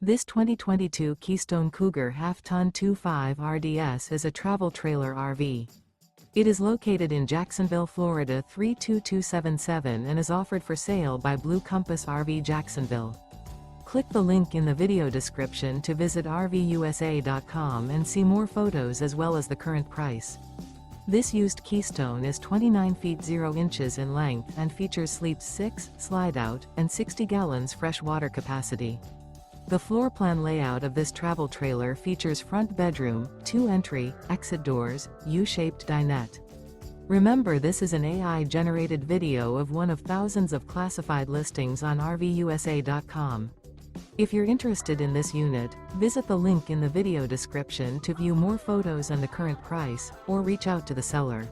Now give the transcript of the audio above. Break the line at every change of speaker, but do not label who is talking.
This 2022 Keystone Cougar Half-Ton 2.5 RDS is a travel trailer RV. It is located in Jacksonville, Florida 32277 and is offered for sale by Blue Compass RV Jacksonville. Click the link in the video description to visit RVUSA.com and see more photos as well as the current price. This used Keystone is 29 feet 0 inches in length and features sleeps 6, slide-out, and 60 gallons fresh water capacity. The floor plan layout of this travel trailer features front bedroom, 2 entry, exit doors, U-shaped dinette. Remember, this is an AI-generated video of one of thousands of classified listings on RVUSA.com. If you're interested in this unit, visit the link in the video description to view more photos and the current price, or reach out to the seller.